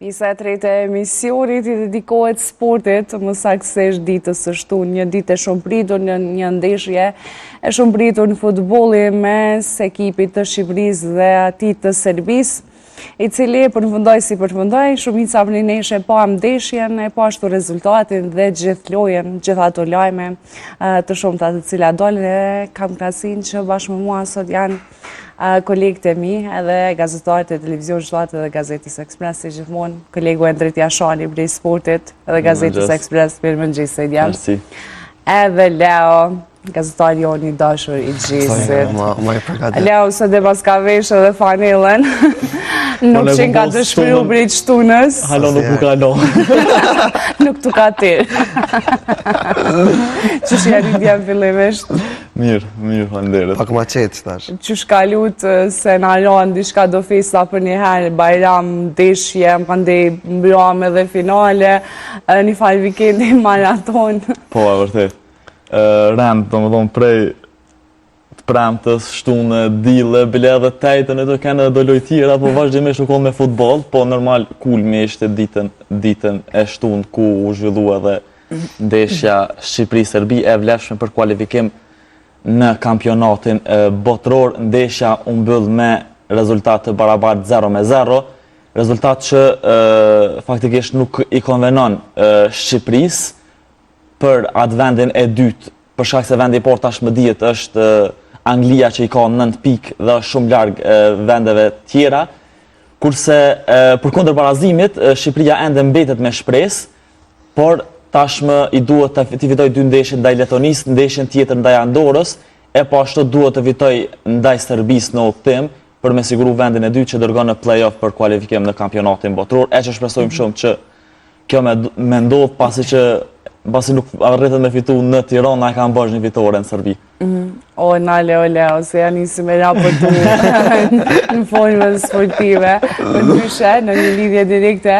Pjesa e tretë e emisionit I dedikohet sportit, më saktësisht ditës së shtunë, një ditë e shumë pritur, një ndeshje e shumë pritur në futbolli mes ekipit të Shqipërisë dhe atij të Serbisë, I cili përfundoi si përfundoi, shumica prej nesh e pa ndeshjen, e pa ashtu rezultatin dhe gjithë lojën, gjithë ato lajme të shumta të cilat dolën e kam kënaqësinë që bashkë me mua sot janë kolegët e mi, edhe gazetarët e televizionit Shtatë dhe Gazetës Ekspres, si gjithmonë, kolegu Endrit Jashani prej sportit edhe Gazetës Ekspres, mirëmëngjes Edjan. Edhe Leo, gazetari jonë I dashur I gjithësit. Leo sot e pas ka vesh edhe fanellën. Nuk qenë ka të shpiru prej shtunës. Halo nuk u ka no. Nuk tu ka tirë. Qësh janë I djemë fillimisht? Mirë, falënderit. Pak ma qetë, tash. Qësh ka lutë se në aron diçka do festa për një herë, bajram, deshje, më kanë mbrome dhe finale, një falë vikendi maraton. Po, e vërtet. Rend, do më thonë prej të premtës, shtunë, dile, bile dhe tejtën, e të kene dhe do lojë tjera, po vazhdimisht u konë me futbol, po normal kulmi ishte ditën e shtunë ku u zhvillua dhe ndeshja Shqipëri-Serbi e vlefshme për kualifikim në kampionatin botëror, ndeshja u mbyll me rezultat të barabartë 0-0, rezultat që faktikisht nuk I konvenon Shqipërisë për atë vendin e dytë, për shkak se vendi I parë tashmë dihet është Anglia që I ka 9 pikë dhe është shumë larg vendeve tjera, kurse përkundër barazimit Shqipëria ende mbetet me shpresë, por tashmë I duhet të fitoj 2 ndeshje ndaj Letonisë, ndeshjen tjetër ndaj Andorës, e po ashtu duhet të fitoj ndaj Serbisë në udhtim për me siguru vendin e dytë që dërgon në play-off për kualifikim në kampionatin botëror. E që shpresojmë shumë që kjo me ndodh pasi nuk arritën me fitu në Tiranë, na e kanë bërë një fitore në Serbi. O, Leo, se janë nisi me raportu në formën sportive. Në ndryshe, në një lidhje direkte,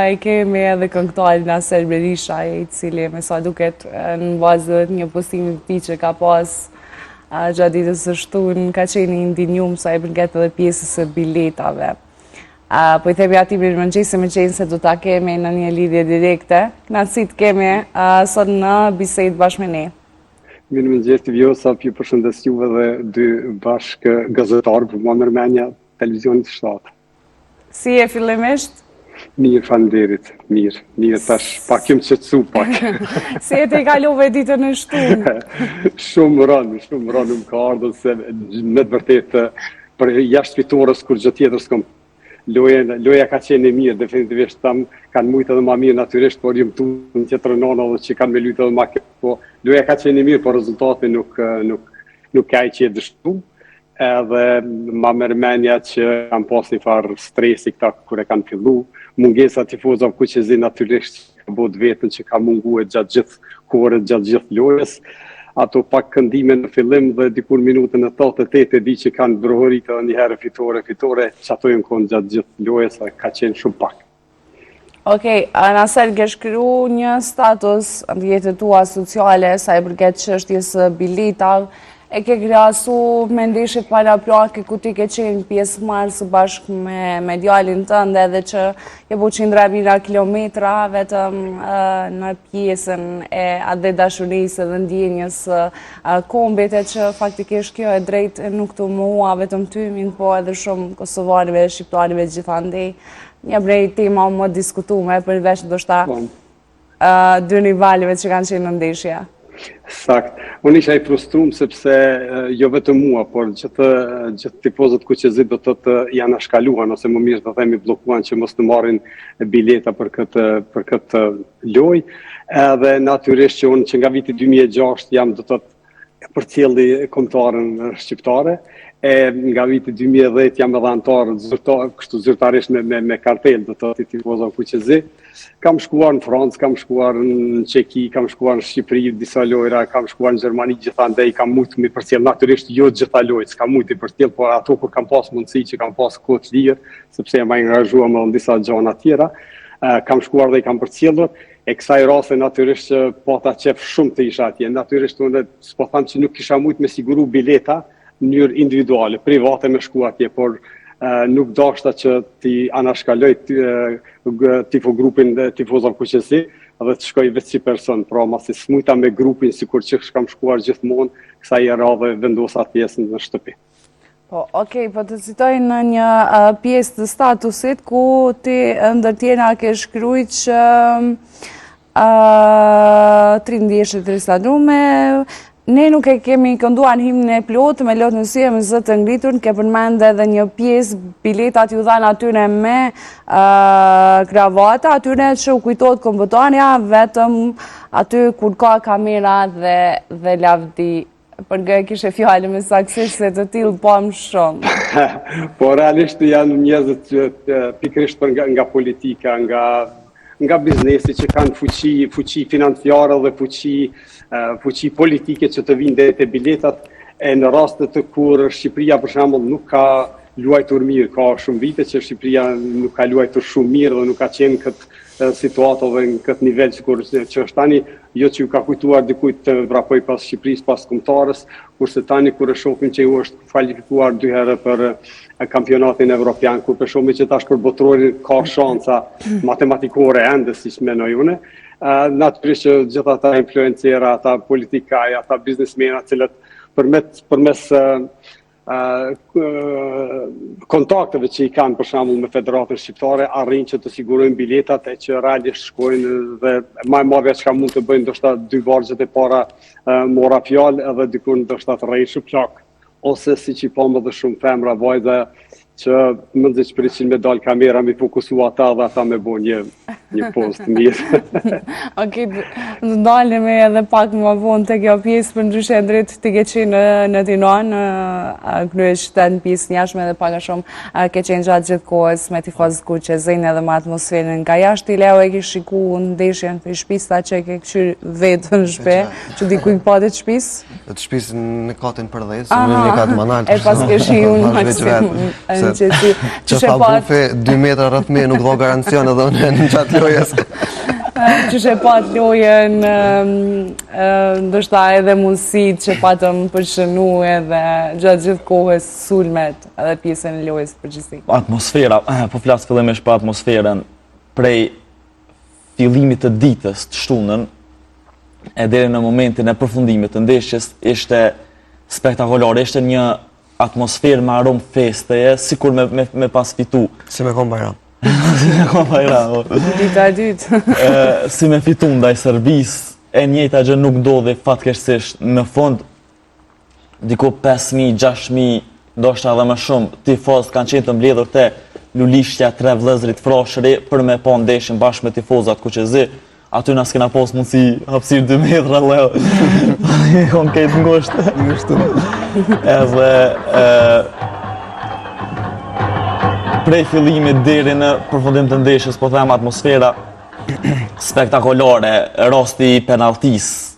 I kemi edhe këngëtarin Naser Berisha, I cili me sa duket në bazë një postimi të tij që ka pas gjatë ditës së shtunë, ka qenë I ndinjum sa I përket edhe pjesës së biletave. Po I themi ati mirëmëngjesi me qenë se du ta kemi në një lidhje direkte. Kënaqësi të kemi sot në bisedë bashkë me ne. Mirëmëngjes të Vjosa, ju përshëndes juve dhe dy bashkë gazetarë për mua mërmenja televizionit Shtatë. Si e fillimisht? Mirë, falënderit. Mirë, tash pak jem qetësu pak. Si e te I kalove ditën e shtunë? Shumë rënë më ka ardhur se me të vërtetë për jashtë fitores kur gjë tjetër s'kam. Loja ka qenë e mirë, definitivisht tam kanë mujtë edhe ma mirë natyrisht, por jem tu në tjetër nëna dhe që kanë me lujtë edhe ma këtë, po loja ka qenë e mirë, por rezultati nuk ka I që e dështu, edhe ma mërmenja që kanë pas një farë stresi këta kër e kanë fillu, mungesa tifozave kuqezi natyrisht ka bod vetën që ka mungu e gjatë gjithë kore, gjatë gjithë lojës, ato pak këndime në fillim dhe dikur minutën e 88 e di që kanë brohërit edhe një herë fitore, që ato jenë konë gjatë gjithë lojës, ka qenë shumë pak. Okej, Naser, ke shkru një status në jetën tua sociale sa I përket çështjes biletave, e ke krahasu me ndeshjet paraprake ku ti ke qenë pjesëmarrës bashkë me djalin tënd edhe që ke bu qindra mijëra kilometra vetëm në pjesën e atë dashurisë dhe ndjenjes kombit, e që faktikisht kjo e drejtë nuk të mua vetëm tymin, po edhe shumë kosovarëve, shqiptarëve gjithandej. Një prej tema më diskutume përveç ndoshta dy rivalëve që kanë qenë në ndeshje. Sakt. Unë isha I frustrum sepse jo vetëm mua, por gjithë tifozët kuqezit do të janë ashkaluan, ose më mirë të themi blokuan që mos të marrin bileta për këtë lojë. Edhe natyrisht që unë që nga viti 2006 jam do të përcjelli kombëtarën shqiptare, e nga viti 2010 jam edhe antar kështu zyrtarisht me kartel do të tifozave kuqezi. Kam shkuar në Francë, kam shkuar në Çeki, kam shkuar në Shqipëri, disa lojra, kam shkuar në Gjermani gjithandej, kam mujtë me përcjell, natyrisht jo gjitha lojët, s'kam mujtë I përcjell, por ato kur kam pas mundësi që kam pas kohë të lirë, sepse jam angazhuar me disa gjëra tjera, kam shkuar dhe I kam përcjellur. E kësaj raste natyrisht që pata qef shumë të isha atje. Natyrisht unë s'po them që nuk kisha mujtë me siguru bileta në mënyrë individuale, private me shku atje, por nuk dashta që ti anashkaloj tifogrupin dhe tifozën Kuqezi dhe të shkoj vetë si person, pra masi smujta me grupin sikur që kam shkuar gjithmonë, kësaj e radhe vendosa pjesën në shtëpi. Po, okej, po të citoj në një pjesë të statusit ku ti ndër tjera ke shkruajtur që 3 ndjeshje të ristanume, ne nuk e kemi kënduar himnin e plotë me lot nësie me zë të ngritur, ke përmend edhe një pjesë biletat ju dhanë atyre me kravata, atyre që u kujtohet kombëtarja vetëm aty kur ka kamera dhe lavdi. Për nga e kishe fjallë me saksisht se të tillë pam shumë. Po realisht janë njerëzit që pikërisht nga politika, nga biznesi që kanë fuqi financiare dhe fuqi politike që të vinë dhe të biletat, e në rastet të kur Shqipëria për shembull nuk ka luajtur mirë, ka shumë vite që Shqipëria nuk ka luajtur shumë mirë dhe nuk ka qenë këtë situatë dhe në këtë nivel që është tani, jo që ju ka kujtuar dikujt të vrapoj pas Shqipërisë, pas kombëtarës, kurse tani kur e shohim që ju është kualifikuar 2 herë për kampionatin evropian, kur për shumë që tash për botrorin ka shansa matematikore ende, si menoj une, në atë prish që gjitha ata influencera, ata politikaj, ata biznesmena, cilët përmes kontakteve që i kanë për shembull me Federatën Shqiptare arrin që të sigurojnë biletat e që realisht shkojnë dhe më marrë çka mund të bëjnë ndoshta 2 vargjet e para mora fjalë edhe dikur ndoshta të rrejë plak ose siç i pamë edhe shumë femra vajza që mëndë që prishin me dalë kamera me fokusu ata dhe ata me bo një post mirë. Okej, të dalemi edhe pak më vonë të kjo pjesë, për ndryshe e drejt të ke qenë në Tiranë, krye qytet në pjesë njashme dhe pak a shumë ke qenë gjatë gjithë kohës me tifozët Kuqezin edhe me atmosferën nga jashtë. I Leo e ke shiku ndeshjen të shtëpisë që e ke këshir vetë në shtëpi, që dikuj pati të shtëpisë? Të shtëpisë në katin Përdhes, në katin Manal. E pas ke shiu në maksimum. Që fa bufe 2 metra rreth me nuk do garancion edhe në qatë lojës. Që she pat lojën, ndoshta edhe mundësit që patëm përshënu edhe gjatë gjithë kohës sulmet edhe pjesën e lojës përgjithësi. Atmosfera, po flasë fillimisht për atmosferën prej fillimit të ditës të shtunën e deri në momentin e përfundimit të ndeshjes ishte spektakolare, ishte një atmosferë me aromë festeje, sikur me pas fitu. Si me kom Bajram. Si me kom Bajram. Dita e dytë. Si me fitu ndaj Serbisë, e njëjta gjë nuk ndodhi fatkeqësisht në fund. Diku 5.000, 6.000, ndoshta edhe më shumë, tifozët kanë qenë të mbledhur te Lulishtja 3 vëllezrit Frashëri për me pa ndeshjen bashkë me tifozat Kuqezi. Aty na s'kena pas mundësi hapësirë 2 metra, Leo. Kom këtë ngushtë. Edhe prej fillimit deri në përfundim të ndeshjes, po them atmosfera spektakolare, rasti i penaltisë,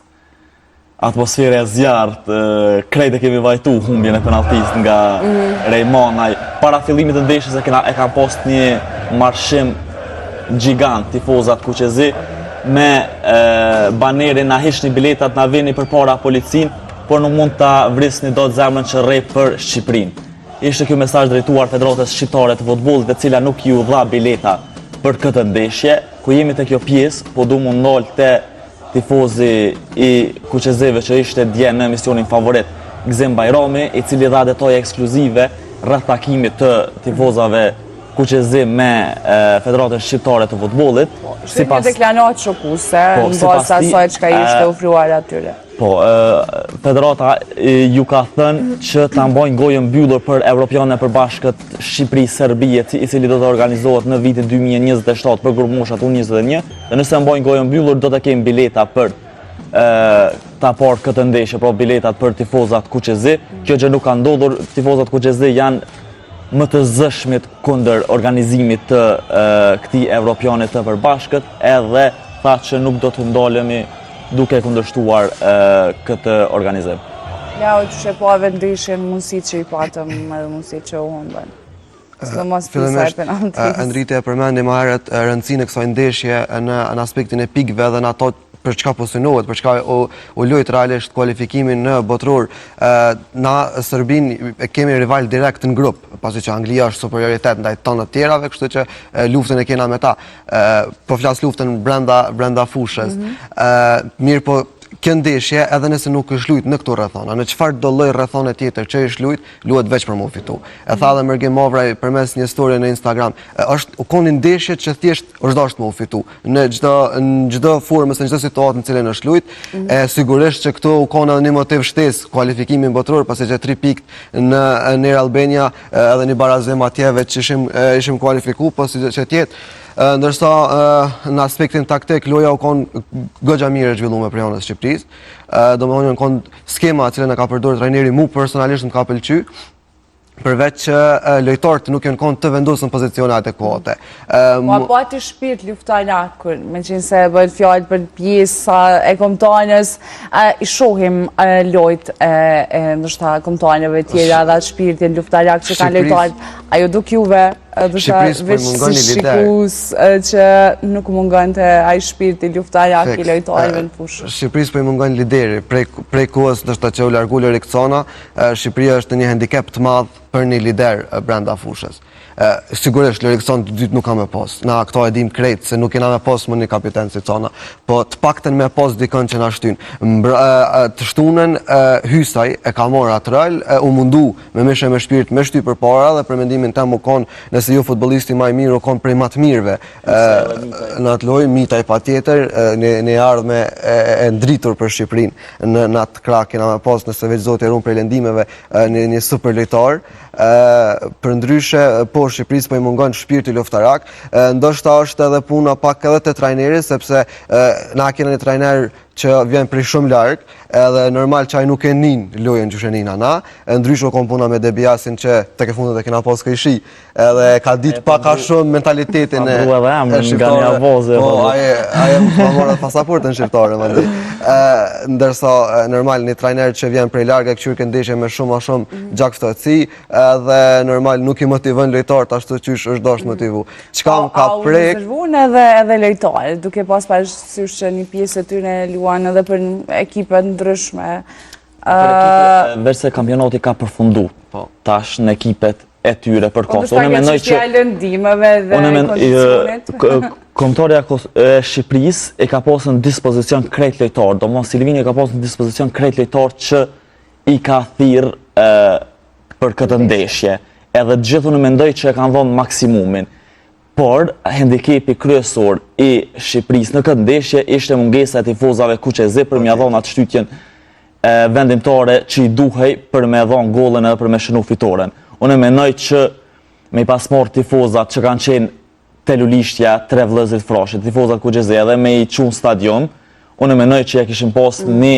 atmosfera e zjarrt, krejt e kemi vajtu humbjen e penaltisë nga Rejmanaj. Para fillimit të ndeshjes e ka post një marshim gjigant tifozat Kuqezi me banerin na hiqni biletat, na vini përpara policin, por nuk mund ta vrisni dot zemrën që rrej për Shqipërinë. Ishte ky mesazh drejtuar Federatës Shqiptare të Futbollit, e cila nuk ju dha bileta për këtë ndeshje. Ku jemi te kjo pjesë, po du mu ndal te tifozi i Kuqezeve që ishte dje në emisionin favorit Gzim Bajrami, i cili dha detaje ekskluzive rreth takimit të tifozave Kuqezi me Federatën Shqiptare të Futbollit. Shte një deklaratë shokuese në bazë asaj çka ishte ofruar atyre. Po, Federata ju ka thënë që ta mbajnë gojën mbyllur për Evropiane Përbashkët Shqipëri-Serbie, i cili do të organizohet në vitin 2027 për grup moshat U21, dhe nëse mbajnë gojën mbyllur do të kemi bileta për ta parë këtë ndeshje, pra biletat për tifozat Kuqezi. Kjo gjë nuk ka ndodhur, tifozat Kuqezi janë më të zëshmit kundër organizimit të këtij Evropiane të Përbashkët, edhe tha që nuk do të ndalemi duke kundërshtuar këtë organizim. Leo, që shepove ndryshin mundësit që i patëm edhe mundësit që u humbën. Së mos pisa e penaltisë. Endrite e përmendi më herët rëndësinë e kësaj ndeshje në aspektin e pikëve dhe në ato për çka po synohet, për çka u lujt realisht kualifikimin në botror. Na Serbinë kemi rival direkt në grup, pasi që Anglia është superioritet ndaj tonë të tjerave, kështu që luftën e kena me ta. Po flas luftën brenda fushës. Mirë po këndeshje edhe nëse nuk është lujt në këto rrethona, në çfarë do lloj rrethone tjetër që është lujt, luhet veç për mu fitu. E tha dhe Mergim Movraj përmes një storie në Instagram, u konin ndeshje që thjesht është dashur mu fitu. Në çdo formë, në çdo situatë në cilën është lujt, sigurisht që këto u konë edhe një motiv shtesë kualifikimin botror, pasi që 3 pikë në Air Albania edhe një barazim atjeve që ishim kualifiku, pasi që tjetë. Ndërsa në aspektin taktik, loja u konë goxha mirë e zhvilluar për anës Shqipërisë. Domethënë konë skema që në ka përdorur trajneri, mu personalisht më ka pëlqyer. Përveç që lojtarët nuk janë konë të vendosur në pozicione adekuate. Po aty shpirt luftarak, me qenë se bëhet fjalë për pjesa e kombëtanës, i shohim lojt e ndoshta kombëtanëve të tjera dhe shpirtin luftarak që kanë lojtarët. Ajo duk juve, veç si shikus që nuk mungon të ai shpirti luftarak i lojtarëve në fushë. Shqipërisë po i mungon lideri. Prej kohës ndoshta që u largu Lorik Cona, Shqipëria është në një handicap të madh për një lider brenda fushës. Sigurisht Lorik Cona të dytë nuk ka me pas. Na këto e dim krejt se nuk kena me pas më një kapiten si Cona, po të paktën me pas dikën që na shtyn. Të shtunën Hysaj e ka marrë atë rol, u mundu me mishë me shpirt me shty përpara dhe për mendimin tim u kon, nëse jo futbollisti më i mirë, u kon prej më të mirëve. Në atë lojë Mitaj patjetër, në ardhme e ndritur për Shqipërinë në atë krah kena me pas, nëse veç Zoti e ruan prej lëndimeve, një super lojtar. Për ndryshe po Shqipërisë po i mungon shpirti luftarak, ndoshta është edhe puna pak edhe te trajneri, sepse na kena një trajner që vjen prej shumë larg, edhe normal që ai nuk e nin lojën që shenin ana, ndryshe u kon puna me Debiasin që tek e fundit e kena pas këshi, edhe ka ditë pak a shumë mentalitetin e shqiptare. Po ai ka marrë pasaportën shqiptare mandej. Ndërsa normal një trajner që vjen prej larg e kqyr këndeshje me shumë a shumë gjakftësi, edhe normal nuk i motivon lojtarët ashtu qysh është dashur motivu. Çka më ka prek rezervuan edhe lojtarët, duke pas parasysh që një pjesë e tyre luan edhe për ekipet ndryshme. Veç se kampionati ka përfundu, tash në ekipet e tyre për kohë. Unë mendoj që lëndimeve dhe kondicionit. Kombëtarja e Shqipërisë e ka pasur në dispozicion krejt lojtar, domosdoshmë Silvini e ka pasur në dispozicion krejt lojtar që i ka thirr për këtë ndeshje. Edhe gjithë unë mendoj që e kanë dhënë maksimumin. Por handikepi kryesor i Shqipërisë në këtë ndeshje ishte mungesa e tifozave kuqezi për m'ia dhënë atë shtytjen vendimtare që i duhej për me dhënë gollën edhe për me shënu fitoren. Unë mendoj që me i pas marrë tifozat që kanë qenë te Lulishtja, 3 vëllezërit Frashit, tifozat kuqezi edhe me i çun stadion, unë mendoj që ja kishin pas një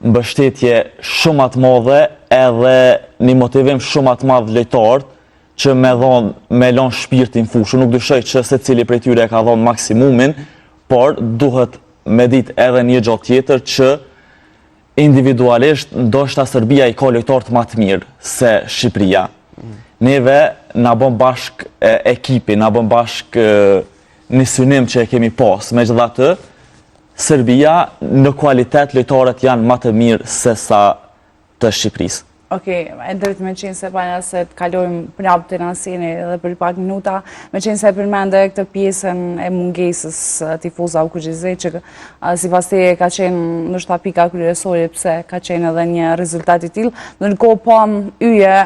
mbështetje shumë të madhe edhe një motivim shumë të madh lojtarët që me lën shpirtin fushë. Nuk dyshoj që secili prej tyre ka dhënë maksimumin, por duhet me ditë edhe një gjë tjetër që individualisht ndoshta Serbia i ka lojtarë më të mirë se Shqipëria. Neve na bën bashk ekipi, na bën bashk një synim që e kemi pas. Megjithatë, Serbia në kualitet lojtarët janë më të mirë se sa të Shqipërisë. Okej, e drejt me qenë se pana se të kalojmë prapë të Nasini edhe për pak minuta, me qenë se përmende këtë pjesën e mungesës tifozave kuqezi, që sipas teje ka qenë ndoshta pika kryesore pse ka qenë edhe një rezultat i tillë. Ndërkohë pam yje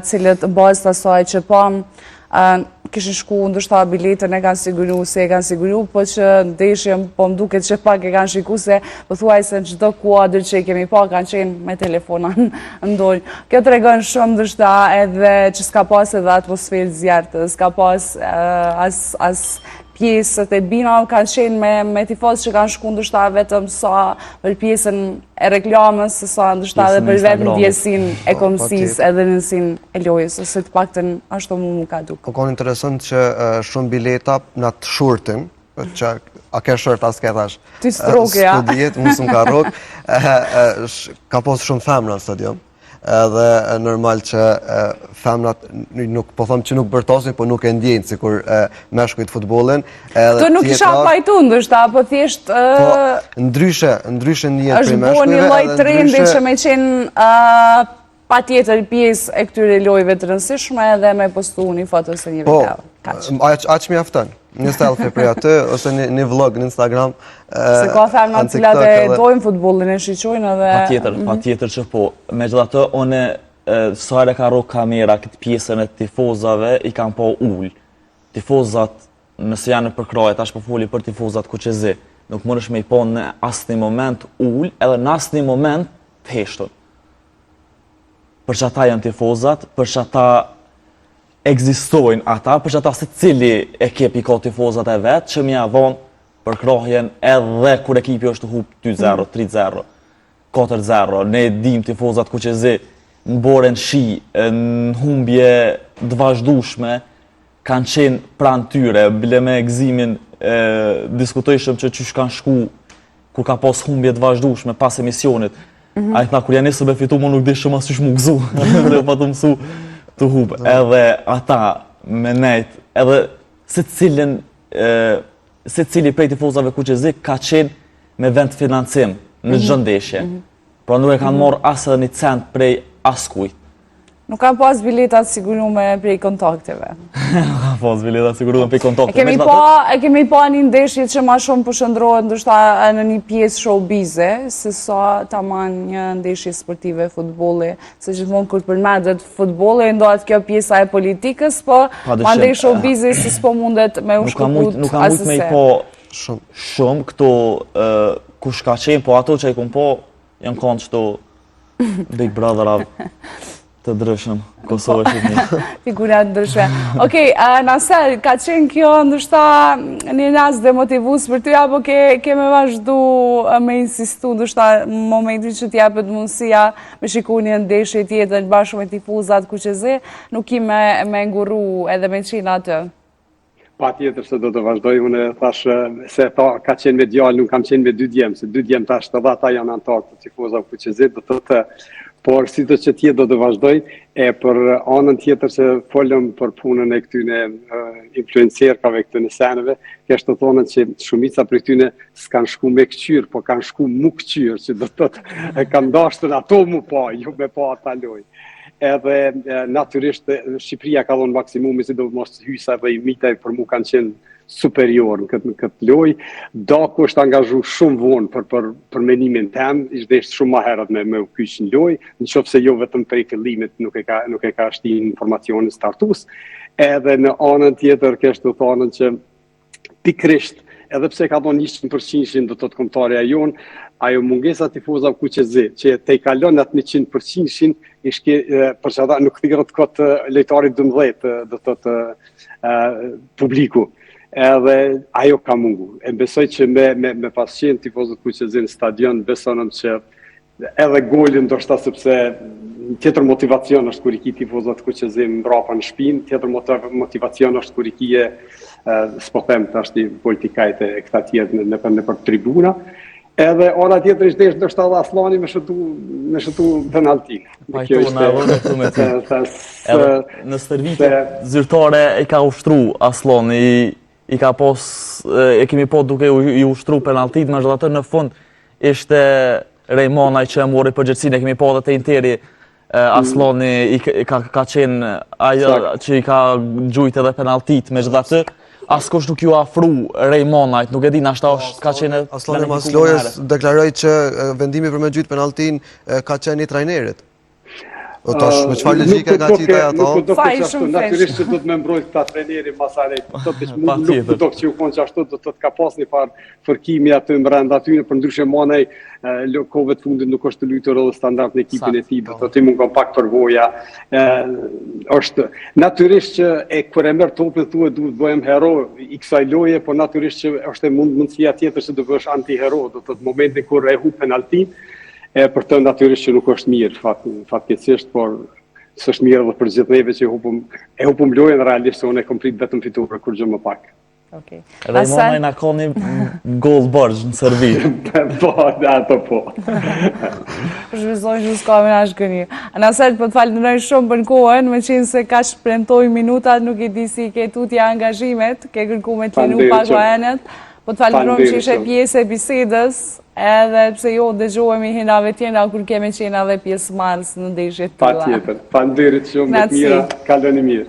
cilët bazë të asaj që pam kishin shku ndoshta biletën e kanë siguru, se e kanë siguru, po që ndeshjen po më duket që pak e kanë shiku se pothuajse në çdo kuadër që i kemi pa kanë qenë me telefona në dorë. Kjo tregon shumë ndoshta edhe që s'ka pas edhe atmosferë zjarrtë, s'ka pas as pjesët e bina kanë qenë me tifozë që kanë shku ndoshta vetëm sa për pjesën e reklamës, sa ndoshta edhe për vetë ndjesin e komësisë edhe nësin e lojës, ose të paktën ashtu mu ka duk. Po konë interesant që shumë bileta në të shurtin, që a ke short as ke thash. Ty stroke, ja. Studiet, musëm ka rok, ka posë shumë femra në stadion. edhe normal që femrat nuk po them që nuk bërtosin, po nuk e ndjejnë sikur meshkujt futbollin. Të nuk isha pajtu ndoshta, apo thjesht ndryshe ndjehet është prej bo një meshkujve. lloj trendi që me qenë pa tjetër pjesë e këtyre lojëve të rëndësishme edhe me postu një foto se një video. Aq mjafton. Një selfie prej aty ose një vlog në Instagram. Se ka femna të cilat e dojnë futbollin, e shiqojnë edhe... Patjetër që po. Megjithatë, one sa herë ka rrok kamera këtë pjesën e tifozave i kanë pa ull. Tifozat, nëse janë për krajë, tash po foli për tifozat QQZ, nuk mundesh me i pa në asnjë moment ull, edhe në asnjë moment të heshtun. Për që ata janë tifozat, për që ata ekzistojnë ata, për që ata se cili ekip i ka tifozat e vetë, që mja vonë për krahjen edhe kur ekipi është të hub 2-0, 3-0, 4-0, ne dim tifozat QQZ në boren shi, në humbje të vazhdueshme, kanë qenë pranë tyre, bile me gëzimin diskutojshëm që qysh kanë shku kur ka pas humbje të vazhdueshme pas emisionit. A i tha, kur janë nisë me fitu, mu nuk di shumë as qysh mu gëzu, dhe pa të mësu të hubë. Edhe ata me nejt, edhe se cili prej tifozave QQZ ka qenë me vend financim në gjëndeshje. Pra nuk e kanë morë asë një cent prej askujt. Nuk kanë pas biletat sigurume prej kontakteve. Nuk kanë pas biletat sigurume prej kontakteve. E kemi pa një ndeshje që ma shumë përshëndrohet ndoshta në një pjesë showbize, se sa tamam një ndeshje sportive futbolli, se gjithmonë kur përmendet futbolli, ndohet kjo pjesa e politikës, po ma ndej showbize si s'po mundet me u shkëput Nuk kanë mujt me i po shumë këto kush ka qenë, po ato që i kun po, janë kanë qëto Big Brother të ndryshëm, Kosovë Shqipëni. Figurat ndryshme. Okej, Naser, ka qenë kjo ndoshta një rast demotivues për ty, apo ke me vazhdu me insistu ndoshta në momentin që t'japet mundësia me shiku një ndeshje tjetër bashkë me tifuzat QQZ, nuk i me ngurru edhe me qenë atë? Pa tjetër se do të vazhdoj, unë thash se ka qenë me djallë, nuk kam qenë me dy djemë, se dy djemë tash të dhe ata janë antarë të tifuzat QQZ, do të por si të që tjetë do të vazhdoj, e për anën tjetër që folëm për punën e këtyne influencerkave, këtyne seneve, kështë të thonën që shumica për këtyne s'kanë shku me këqyrë, po kanë shku mu këqyrë, që do të kanë dashtën ato mu pa, ju me pa ata loj. Edhe natyrisht Shqipëria ka dhonë maksimumi, si do mos hysa dhe i mitaj për mu kanë qenë superior në këtë loj. Dako është angazhu shumë vonë për menimin tem, ishte shumë ma herët me u kyç në loj, në qofë se jo vetëm prej fillimit nuk e ka shti informacionin startus. Edhe në anën tjetër kështë të thonën që pikrisht, edhe pse ka thonë 100% do të kombëtarja jonë, ajo mungesa tifoza QQZ, që te i kalon atë 100%, ishke për që ata nuk thirët këtë lejtarit 12, do të publiku. Edhe ajo ka mungu. E besoj që me pasqen tifozët QQZ në stadion, besonëm që edhe golin ndoshta sepse tjetër motivacion është kur i ki tifozët QQZ mbrapa në shpinë, tjetër motivacion është kur i kije, s'po them të ashtë i politikajt e këta tjetë në për tribuna. Edhe ona tjetër ishte ndoshta dhe Aslani me shëtu penaltin. Pajtu në avërë të me ti. Edhe në stërvite zyrtare e ka ushtru Aslani, i ka pos, e kemi po duke i ushtru penaltit, me gjithatë në fund ishte Rejmonaj që e mori përgjërësin, e kemi po dhe të interi Aslani ka qenë ajo që i ka gjujt edhe penaltit, me gjithatë askush nuk ju afru Rejmonajt, nuk e di nashta është ka qenë... Aslani mas lojës deklaroj që vendimi për me gjujt penaltin ka qenë i trajnerit. O tash, me qëfar logjike ka qitaj ato? Nuk do këtë që ashtu, natyrisht që do të me mbrojt këta treneri masarejt, nuk do që u konë që ashtu, do të ka pas një farë fërkimi aty më rënda aty, për ndryshe manej, kove të fundit nuk është të lujtër edhe standart në ekipin e ti, do të ti mund kompakt përvoja. është natyrisht që kur e mërë topin thua duhet bëhem hero i kësaj loje, por natyrisht që është mundësia tjetër që do bësh anti-hero, do të momentin kur e hu penaltin, për të natyrisht që nuk është mirë, fatkeqësisht, por s'është mirë edhe për gjithë neve që e hupëm lojën realisht se unë e kom prit vetëm fitur për kur gjë më pak. Okej. Edhe i mona i na ka një gol bërgjë në Serbi. Po, ato po. Shvizoj që s'ka me nash këni. Anasert, po të falënderoj shumë për kohën, me qenë se ka shpremtoj minutat, nuk i di si ke tutja angazhimet, ke kërku me të linu pak vajenet. Po të falënderoj që ishe pjesë e bisedës, edhe pse jo dëgjohemi hinave tjena, kur kemi qenë edhe pjesë marës në ndeshjet të tilla. Patjetër. Faleminderit shumë, me të mira, kaloni mirë.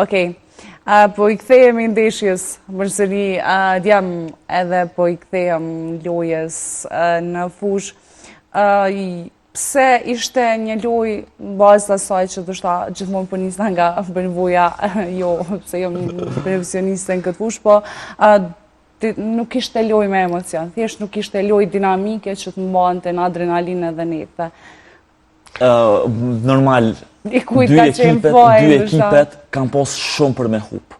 Okej. Po i kthehemi ndeshjes përsëri djem edhe po i kthehem lojës në fush. Pse ishte një lojë bazë të asaj që ndoshta gjithmonë po nisna nga përvoja, jo pse jam profesioniste në këtë fush, po nuk ishte lojë me emocion, thjesht nuk ishte lojë dinamike që të mbante në adrenalinë dhe nete. Normal, dy ekipet kanë pos shumë për me hup.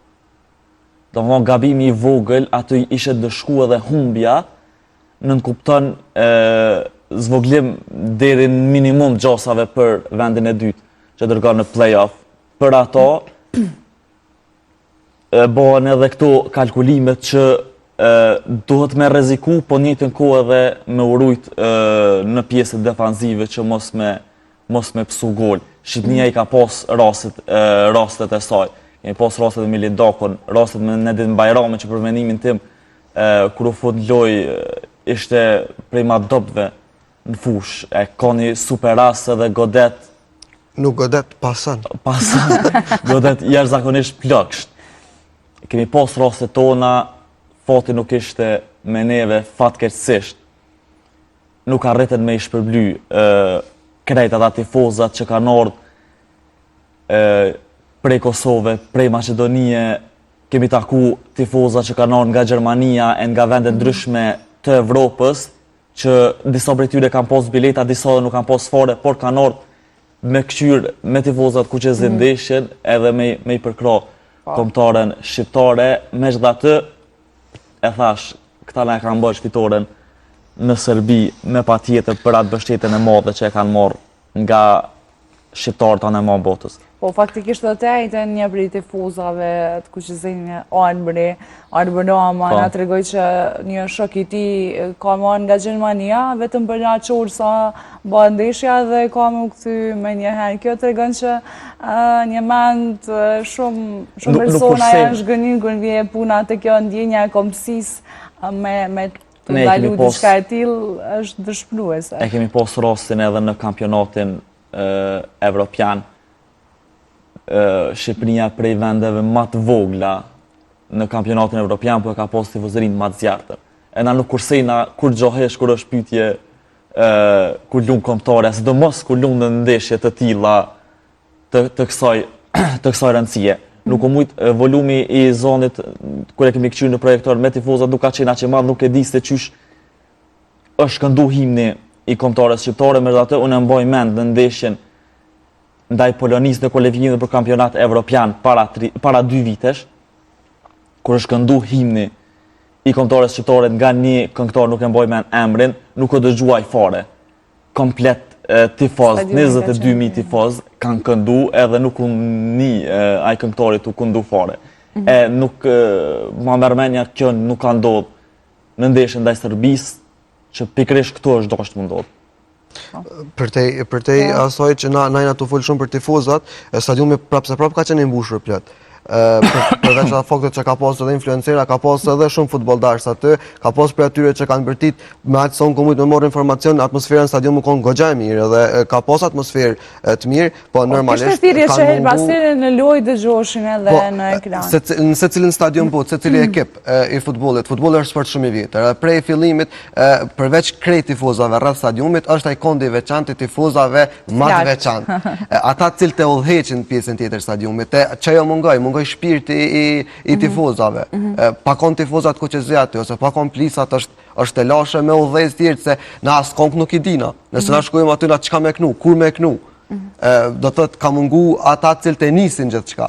Do më gabimi i vogël, aty ishe dëshku edhe humbja, nën kupton zvoglim deri në minimum gjosave për vendin e dytë, që dërgon në play-off. Për ato, bëhen edhe këto kalkulimet që duhet me reziku, po njëjtën kohë edhe me urujt në pjesët defanzive që mos me pësu gol. Shqipnia i ka pos rastet e saj. Kemi pos rastet e Milidakon, rastet me Nedin Bajrami që për mendimin tim, kur u fut loj, ishte prej ma dobëve në fush. Ka një super rast edhe Godet. Nuk Godet, pasan. Pasan, Godet jashtëzakonisht plagësht. Kemi pos rastet tona, fati nuk ishte me neve fatkeqësisht. Nuk arritën me i shpërbly krejt ata tifozat që kanë ardhur prej Kosove, prej Maqedonie, kemi taku tifozat që kanë ardhur nga Gjermania e nga vendet ndryshme të Evropës, që disa prej tyre kanë pas bileta, disa nuk kanë pas fare, por kanë ardhur me këqyr me tifozat ku që zindeshen edhe me i përkra kombëtaren shqiptare, megjithatë e thash, këta na e kanë bërë fitoren në Serbi me patjetër për atë mbështetjen e madhe që e kanë marrë nga shqiptarët anë e madhe botës. Po faktikisht edhe te ajten një prej tifozave të kuqizimit Arbëri Rama na tregoi që një shok i tij ka marrë nga Gjermania vetëm për një çor sa bëhet ndeshja dhe ka më u kthy më një herë. Kjo tregon që një mend shumë persona janë zhgënjur kur vjen puna te kjo ndjenja e kombësisë me të ndalu diçka e tillë është dëshpëruese. E kemi pas rastin edhe në kampionatin evropian. Shqipëria prej vendeve më të vogla në kampionatin evropian, po e ka pas tifozërinë më të zjarrtën. E na nuk kursejna kur gjohesh kur është pyetje kur lund kombëtare, sidomos kur lund në ndeshje të tilla të kësaj rëndësie. Nuk u mujt volumi i zonit kur e kemi kthyer në projektor me tifozat nuk ka qenë aq i madh, nuk e di se çysh është këndu himni i kombëtarës shqiptare, megjithatë unë mbaj mend në ndeshjen ndaj Polonisë në kualifikimin për kampionat evropian para 2 vitesh, kur është këndu himni i kombëtarës shqiptare nga një këngëtar, nuk e mbaj mend emrin, nuk e dëgjuaj fare. Komplet tifoz, 22.000 tifoz kanë këndu edhe nuk unë ai këngëtarit u këndu fare. E nuk ma mërmenja kjo nuk ka ndodhë në ndeshjen ndaj Serbisë, që pikërisht këto është dashur të ndodhë. Për te asaj që na jena të folë shumë për tifozat, stadiumi prapë ka qenë i mbushur plot. Përveç atë faktit që ka pas edhe influencera, ka pas edhe shumë futbolldarës aty, ka pas për atyre që kanë bërtit me atë son komunitet me morë informacion, atmosfera në stadium konë goxha e mirë dhe ka pas atmosferë të mirë, po normalisht kishte thirrje që her pas here në lojë dëgjoheshin edhe në ekran. Në secilin stadium po, secili ekip i futbollit. Futbolli është sport shumë i vjetër. Prej fillimit, përveç krejt tifozave rreth stadiumit, është ai kondi i veçantë i tifozave më të veçantë. Ata të cilët e udhëheqin pjesën tjetër stadiumit, çajo mungoj shpirti i tifozave. Pakon tifozat kuqezi aty, ose pakon plisat është e lashe me udhëhec tjerë, se na as konk nuk i dina. Nëse na shkojmë aty na çka me knu, kur me knu. Do të thotë ka mungu ata cilët e nisin gjithçka.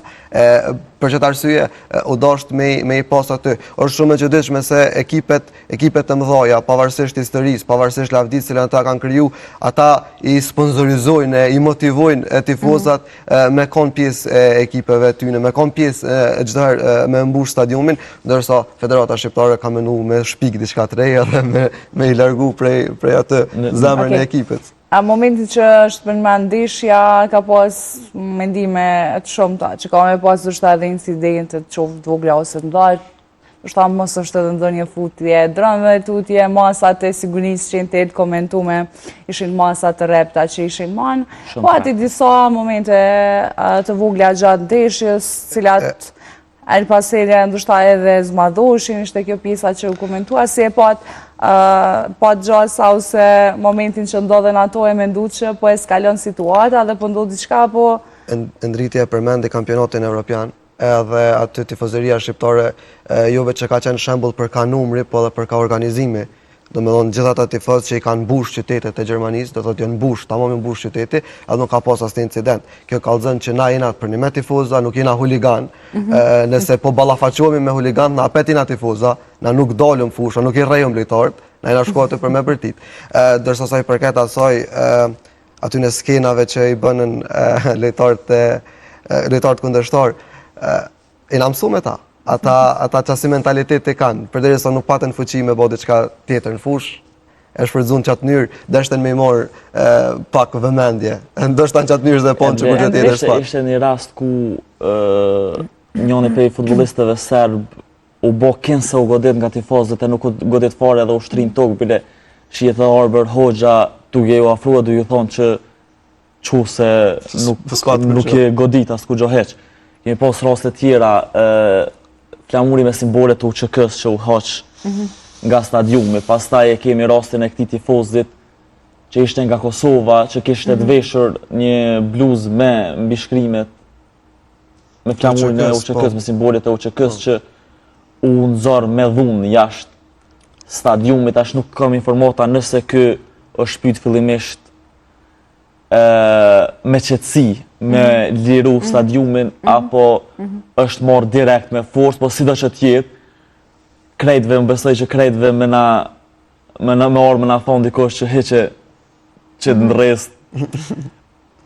Për këtë arsye u dosht me i pas aty. Është shumë e çuditshme se ekipet të mëdha, pavarësisht historisë, pavarësisht lavdisë që ata kanë kriju, ata i sponsorizojnë, i motivojnë tifozat me kon pjesë e ekipeve tyne, me kon pjesë çdo herë me mbush stadiumin, ndërsa Federata Shqiptare ka menuar me shpik diçka të re edhe me i largu prej atë zemrën e ekipit. A momenti që është përmend ndeshja, ka pas mendime të shumta, që ka me pas ndoshta edhe incidente të qoftë të vogla ose të mëdha, ndoshta mos është edhe ndonjë futje drame, tutje, masat e sigurisë që të komentume, ishin masa të repta që ishin man, po ati disa momente të vogla gjatë ndeshjes, cilat alë pasere ndoshta edhe zmadhoshin, ishte kjo pjesa që u komentua, si e pat gjasa ose momentin që ndodhen ato e mendu që po eskalon situata dhe po ndodh diçka, po... Ndritja përmendi kampionatin evropian, edhe aty tifozeria shqiptare, jo veç që ka qenë shembull për ka numri, po edhe për ka organizimi. Do me thonë gjithë ata tifozë që i kanë mbush qytetet e Gjermanisë, do thotë janë mbush, tamam i mbush qyteti, edhe nuk ka pas asnjë incident. Kjo kallëzon që na jena për 11 tifoza, nuk jena huligan. Nëse po ballafaqohemi me huligan, na apetina tifoza, na nuk dalëm fusha, nuk i rrejëm lojtarët, na jena shkuar për me bërtit. Dërsa sa i përket asaj aty në skenave që i bënën lojtarët kundërshtar, i na mësu me ta. Ata qasi mentalitet të kanë, përderisa nuk patën fuqi me bodi qka tjetër në fush, e shfrytzuan qatë njërë, deshten me i morë pak vëmendje. Ndoshta në qatë njërë dhe ponë që kur që tjetër s'pat. Ishte një rast ku njëni prej futbolistëve serb u bo kinse u godit nga tifozët e nuk u godit fare edhe u shtrin tokë, bile shihet dhe Arber Hoxha duke ju afrua duke ju thonë që që se nuk je godit as ku gjoheq. Kemi pas raste tjera, flamuri me simbole të UÇK-s që u haq nga stadiumi. Pastaj e kemi rastin e këtij tifozit që ishte nga Kosova, që kishte të veshur një bluzë me mbishkrimet me flamurin e UÇK-s, me simbolet e UÇK-s që u nxorr me dhunë jashtë stadiumit. Tash nuk kam informata nëse ky është pyet fillimisht me qetësi, me liru stadiumin, apo është marrë direkt me forcë, po sido që tjetë, krejtve, më besoj që krejtve me orë me na thonë dikosh që heqe që të ndresë,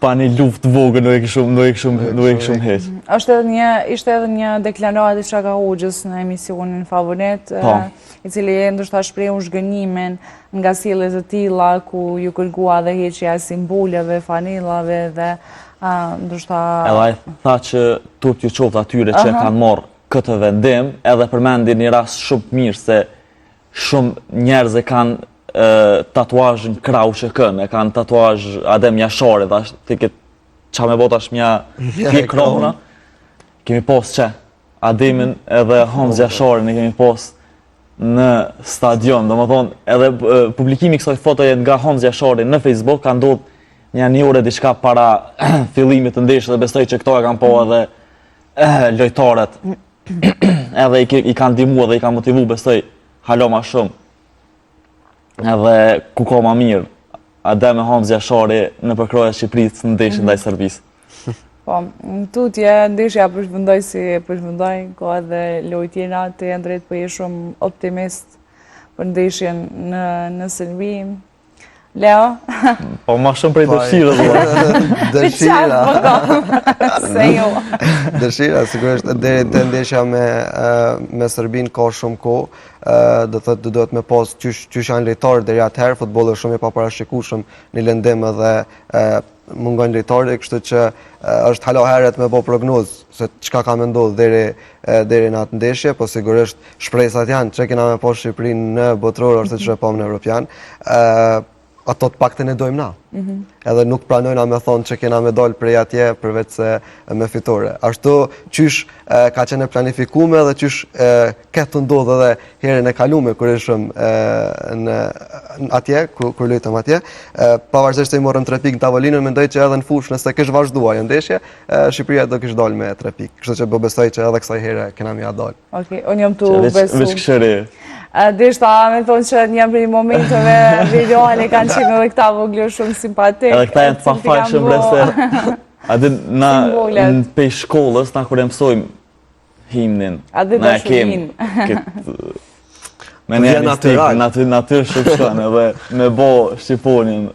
pa një luft vogël nuk e këshum heq. Ishte edhe një deklaratë i Shaka Hoxhës në emisionin Favonet, i cili ndoshta shprehu zhgënjimin nga sjelljet e tilla ku ju kërkua dhe heqja e simboleve, fanellave dhe ndoshta... Edhe ai tha që turp ju qoftë atyre që kanë marrë këtë vendim, edhe përmendi një rast shumë mirë se shumë njerëz e kanë tatuazhin krah UÇK-n, e kanë tatuazh Adem Jashari, thash ti ke ça me botash mja pje krona. Kemi pas që Ademin edhe Hamz Jasharin e kemi pas në stadion, domethënë edhe publikimi i kësaj fotoje nga Hamz Jashari në Facebook ka ndodhur një orë diçka para fillimit të ndeshjes dhe besoj që këto e kanë pa edhe lojtarët. Edhe i kanë ndihmuar dhe i kanë motivuar besoj hala më shumë. Edhe ku ka më mirë Adem e Hamz Jashari në përkrojë Shqipërisë në ndeshjen ndaj Serbisë. Po, në tutje, ndeshja përshmëndoj si përshmëndoj, ka edhe lojë tjera të Andret, po je shumë optimist për ndeshjen në Serbi. Leo? Po, ma shumë prej dëshirës. Dëshira. Se jo. Dëshira, sigurisht, deri te ndeshja me Serbin ka shumë kohë. Do thotë duhet me pas qysh janë lojtarë deri atëherë, futbolli është shumë i paparashikueshëm në lëndim edhe mungon lojtarë, kështu që është hala herët me bë prognozë se çka ka më ndodhur deri në atë ndeshje, po sigurisht shpresat janë që kena me pas Shqipërinë në botror ose që pam në Evropian. Ato të paktën e dojmë na. Edhe nuk pranojna me thonë që kena me dalë prej atje përveç se me fitore. Ashtu qysh ka qenë planifikume dhe qysh ketë ndodhë edhe herën e kalume kër ishëm atje, kër lujtëm atje. Pavarësisht se i morëm 3 pikë në tavolinën, mendoj që edhe në fush nëse kish vazhdua jo ndeshje, Shqipëria do kish dalë me 3 pikë. Kështu që besoj që edhe kësaj here kena mja dalë. Okej, unë jam tu besu. Veç këshëri. Deshta me thonë që një prej momenteve videoale kanë qenë edhe këta voglu shumë simpatik. Edhe këta janë të pafajshëm brese. A din na në pe shkollës na kur e mësojmë himnin. A din na e dashurin. Me një natyrë shumë shkën edhe me bo Shqiponin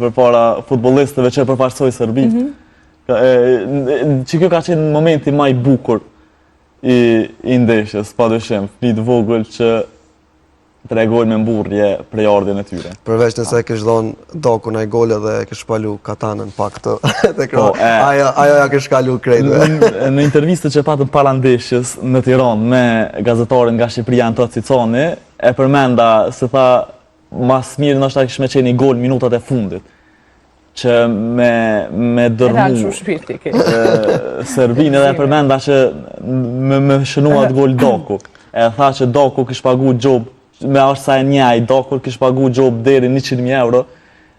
për para futbolistëve që përfaqësoj Serbit. Që kjo ka qenë momenti ma i bukur i ndeshjes, pa dyshim, fëmijë të vogël që tregojnë me mburrje prej ardhjën e tyre. Përveç nëse e kish dhonë Doku në gole dhe e kish palu Katanën pak të ajo ja kish kalu krejtë. Në intervistët që patëm para ndeshjes në Tiranë me gazetarin nga Shqipëria Anto Ciconi, e përmenda se tha mas mirë ndoshta kish me qenë një gol minutat e fundit që me dërmu Serbinë edhe e përmenda që me shënuat gol Doku. E tha që Doku kish pagu gjob me ashtë sa e njaj, Doku kish pagu gjob deri 100.000 euro,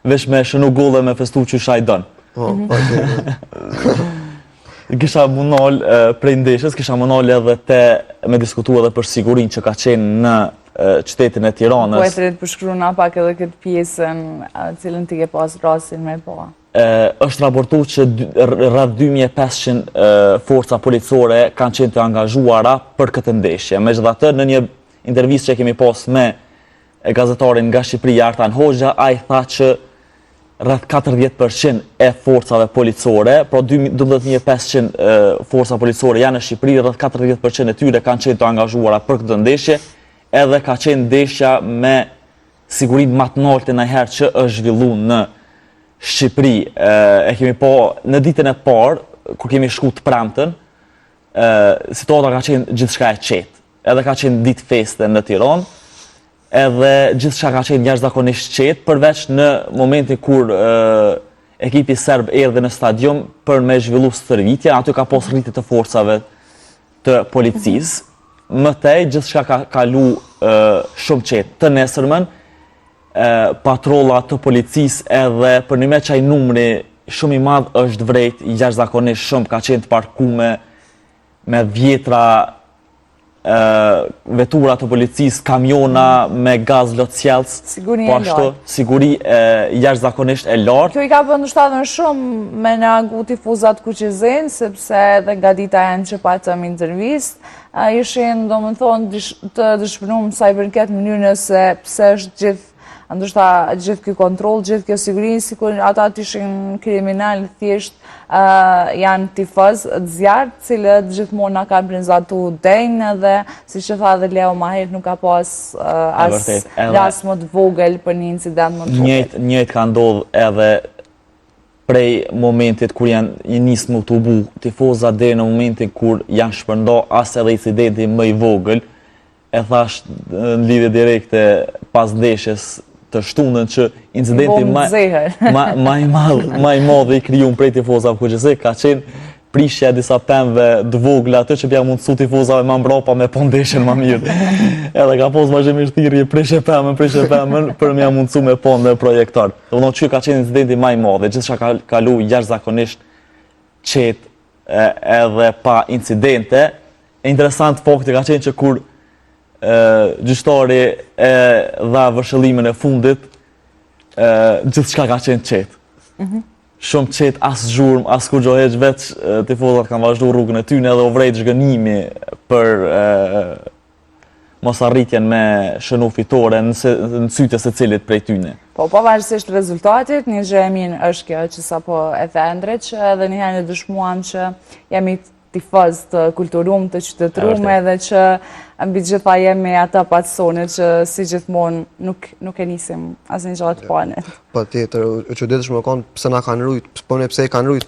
vesh me shënu gole me festu që shaj dënë. Kisha munol prej ndeshjes, kisha munol edhe me diskutu edhe për sigurin që ka qenë në qytetin e Tiranës. Po e të përshkruna pak edhe këtë pjesën cilën ti ke pas rasin me po. Është raportu që rreth 2500 forca policore kanë qenë të angazhuara për këtë ndeshje. Megjithatë, në një intervistë që kemi pas me gazetarin nga Shqipëria Artan Hoxha, ai tha që rreth 40% e forcave policore, pra 12.500 forca policore janë në Shqipëri, rreth 40% e tyre kanë qenë të angazhuara për këtë ndeshje, edhe ka qenë ndeshja me sigurin më të lartë ndonjëherë që është zhvillu në Shqipëri. E kemi po në ditën e parë, kur kemi shku të premten, situata ka qenë gjithçka e qetë. Edhe ka qenë ditë feste në Tiranë, edhe gjithçka ka qenë jashtëzakonisht qetë, përveç në momentin kur ekipi serb erdhi në stadium për me zhvillu stërvitje, aty ka pas rritje të forcave të policisë. Mëtej, gjithçka ka kalu shumë qetë. Të nesërmen, patrolla të policisë edhe për një me qaj numri shumë i madh është vrejt, jashtëzakonisht shumë ka qenë të parkume me vjetra vetura të policisë, kamiona me gaz lotësjelës, Siguri e lartë. Siguri jashtëzakonisht e lartë. Kjo i ka bëndu shtatën shumë me në agu tifuzat kuqizin, sepse dhe nga dita janë që patëm intervist, ishin do më thonë të dëshpënum sa i përket mënyrën se pse është gjithë ndoshta gjithë kjo kontrol, gjithë kjo sigurin, sikur ata të ishin kriminal thjesht janë tifaz të zjarë, cilët gjithmonë na kanë prinzatu denjë dhe si që tha dhe Leo Maher nuk ka pas as ras më të vogël për një incident më të vogël. Njëjtë ka ndodhë edhe prej momentit kur janë nisë më të bu tifoza deri në momentin kur janë shpërndo as edhe incidenti më i vogël, e thash në lidhje direkte pas ndeshjes të shtunën që incidenti ma i madh i krijuar prej tifozave kuqëse ka qenë prishja e disa pemëve të vogla atë që pja mundësu tifozave më mbrapa me po ndeshjen më mirë. Edhe ka pas vazhdimisht thirrje prishe pemën për më mundësu me po në projektor. Domethënë që ka qenë incidenti më i madh, gjithçka ka kalu jashtëzakonisht qetë edhe pa incidente. E interesant fakti ka qenë që kur gjyqtari e dha vërshëllimin e fundit, gjithçka ka qenë qetë. Shumë qetë, as zhurm, as kur gjoheq, veç tifozat kanë vazhdu rrugën e tyne edhe u vrejt zhgënimi për mos arritjen me shënu fitore në sytë se cilit prej tyne. Po, pavarësisht rezultatit, një gjë e mirë është kjo që sapo e the Endrit, që edhe një herë dëshmuam që jemi tifaz të kulturum, të qytetrume dhe që mbi gjitha jemi ata patsone që si gjithmonë nuk e nisim asnjë gjë të pane. Patjetër, e çuditshme kanë pse na kanë rujt, po ne pse i kanë rujt,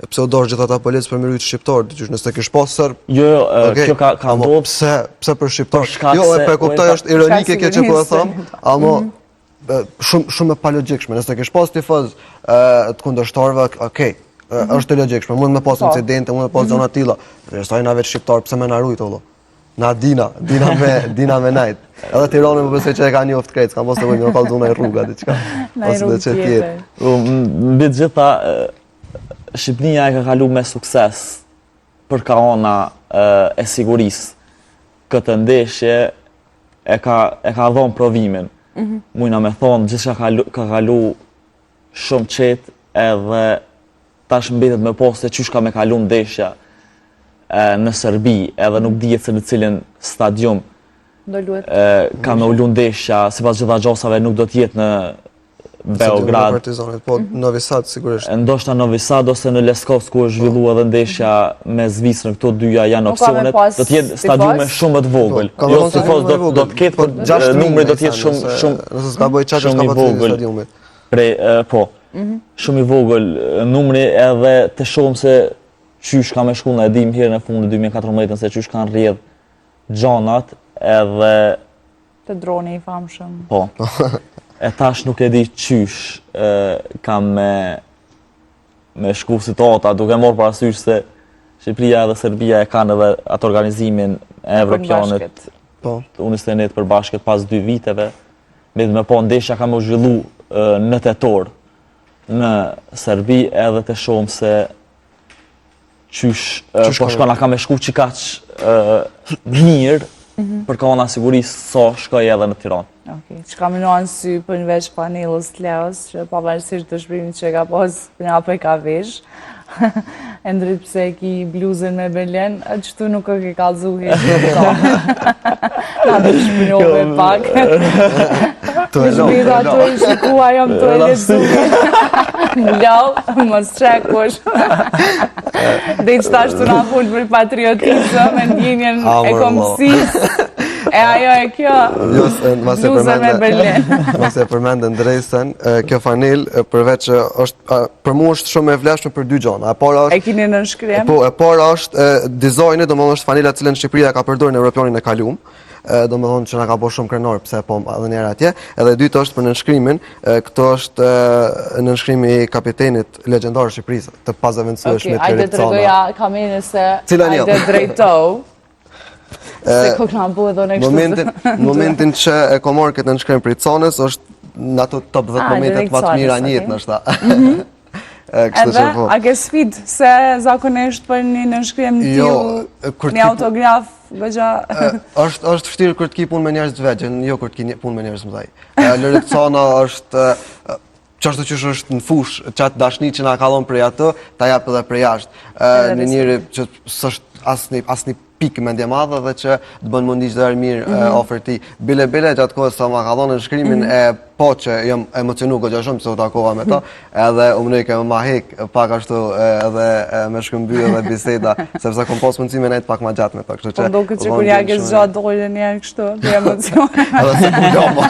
pse u dorë gjithë ata policë për me rujt shqiptar, dëgjosh nëse kish pas serb. Jo, kjo ka ndodhur pse për shqiptar. Jo, e kuptoj, është ironike kjo që po e them, ama shumë e palogjikshme. Nëse kish pas tifaz të kundërshtarëve, okay. Është logjikshme, mund me pas incidente, mund me pas zona tilla. Restaj na vetë shqiptar pse më na rujt valla. Na dina me najt. Edhe Tirana më besoj që e ka një oftë krejt, s'ka mos të vëjmë në kalduna i rruga diçka. Ose dhe që tjetë. Mbi gjitha, Shqipënia e ka kalu me sukses për ka ona e sigurisë këtë ndeshje, e ka dhonë provimin. Mujna me thonë, gjithçka ka kalu shumë qetë edhe tash mbetet me poste qysh ka me kalu ndeshja në Serbi, edhe nuk dihet se në cilin stadium ka me ullu ndeshja, sipas gjitha gjosave nuk do t'jetë në Beograd. Partizanit, po Novi Sad sigurisht. Ndoshta Novi Sad ose në Leskovsk ku është zhvillu edhe ndeshja me Zvicrën, këto dyja janë opsionet, do t'jetë stadiume shumë më të vogël. Jo tifoz do t'ketë, por numri do t'jetë shumë nëse s'ka bëj çfarë shumë i vogël. Po, shumë i vogël numri edhe të shohim se qysh ka me shku në edhim herën e fundit 2014 se qysh kanë rrjedh gjanat edhe të droni i famshëm. Po. E tash nuk e di qysh kam me shku situata, duke morë parasysh se Shqipëria dhe Serbia e kanë edhe atë organizimin e Evropianit U21 për bashkët pas 2 viteve. Me po ndeshja ka me u zhvillu në tetor në Serbi edhe të shohim se qysh po shkona ka me shku qikaq mirë për ka ona sigurisë sa shkoj edhe në Tiranë. Që ka mënuan sy për në veç panelës të Leos, që pavarësisht të shprimit që ka pas për nga për ka vesh, e ndrit pse ki bluzën me Berlin, qëtu nuk e ke kalzuhi. Na të shpinove pak. Të shpida të i shikua jam të e lezuhi. Mlau, mos qekush. Dhe i qëta shtu na full për patriotizëm, e ndjenjen e komësis. E ajo e kjo, bluzë me Berlin. Mos e përmendë Ndrejsen, kjo fanel përveç që është, për mu është shumë e vlefshme për 2 gjona. E kini në nënshkrim? Po, e para është dizajni, do më thonë është fanela cilën Shqipëria ka përdorur në Evropionin e kaluam. Do më thonë që nga ka bo shumë krenor, pse po edhe njerë atje. Edhe dytë është për nënshkrimin, këto është nënshkrimi i kapitenit legjendar Shqipërisë, të pazavendësueshmit Ajde të regoja kamene se ajde drejtoj. Se ko këna bu edhe në kështu. Momentin që e ko morë këtë nënshkrim për i Canës, është në ato top 10 momentet më të mira njët në shta. Edhe, a ke sfid se zakonisht për një nënshkrim t'ju, një autograf, gëgja... është vështirë kër t'ki punë me njerëz të vegjën, jo kër t'ki punë me njerëz më dhaj. Lërit Cana është... Qashtu qysh është në fush, qatë dashni që nga kalon prej atë, ta japë edhe prej jashtë. Në njëri që sështë asni pikë me ndje madhe dhe që të bënë mundi qëtë mirë ofër ti. Bile, gjatë kohës sa ma kalon në shkrimin e po që jam emocionu gëgja shumë që u takova me ta, edhe u mënoj ke ma hek pak ashtu edhe me shkëmby edhe biseda, sepse kom pas mundësi me nejtë pak ma gjatë me ta. Po do këtë që kur ja ke zgjatë dojnë njerë kështu, dhe emocion. Edhe se ku gjama.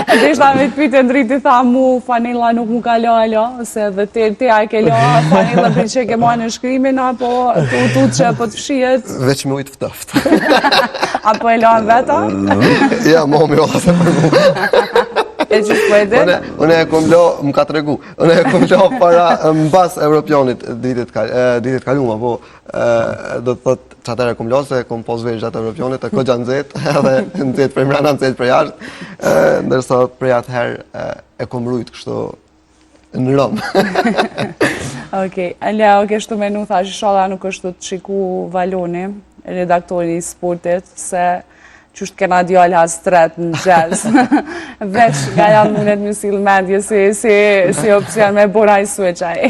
Dhe ishta me të pyte ndriti tha mu, fanila nuk mu ka alo, ose dhe te a ke lo, fanila për që ke ma në shkrimin, apo tu që po të fshijet. Veç me ujtë fëtëft. Apo e lo në veta? Ja, momi o se për mu. E që shpo e din? Une e kom lo, më ka të regu, une e kom lo para mbas Evropionit ditit kaluma, po do të thot që atër e kom lo se kom pos veç atë Evropionit, e ko gjanë nëzet, edhe nëzet për mrena, nëzet për jashtë, ndërsa prej atëherë e kom rujtë kështu në rëmë. Okej, Leo, kështu menu thash, shala nuk është të shiku Valoni, redaktori i sportit, se që është kena djallë hastret në gjelës. Veç nga janë mundet më silë mendje si opcion me bora i sueqaj.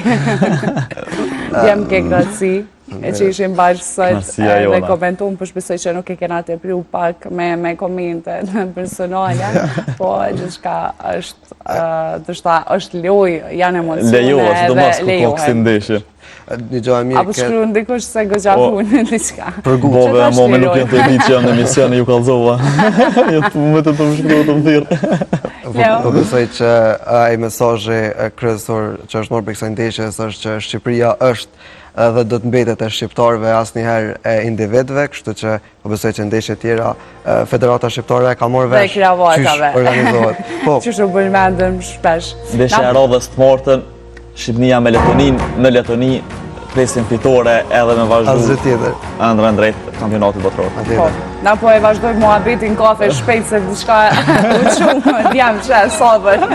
Djem ke graci, e që ishim bashkë sot dhe komentum, për shpesoj që nuk e kena të priu pak me komente personale, po gjithka është loj, janë emocione lejo, është do mas ku kokë ndeshje. Apo shkru ndikush se gëgja punë në diqka. Bove, mome nuk jenë të ditë që janë në emision e ju kalzova. Jetë më të më shkru të më thirë. Po besoj që ai mesazhi kryesor që është marrë për kësaj ndeshjes është që Shqipëria është dhe do të mbetet e shqiptarëve asnjëherë e individëve, kështu që po besoj që ndeshje tjera Federata Shqiptare ka marrë vesh çish organizohet. Po. Çish u bën mendëm shpesh. Ndeshja e radhës të martën Shqipënia me Letonin, në Letoni presin fitore edhe me vazhdu ëndrën drejt kampionatit botror. Na po e vazhdojmë muhabetin kafe shpejt se diçka u qumë, djem që e sabër.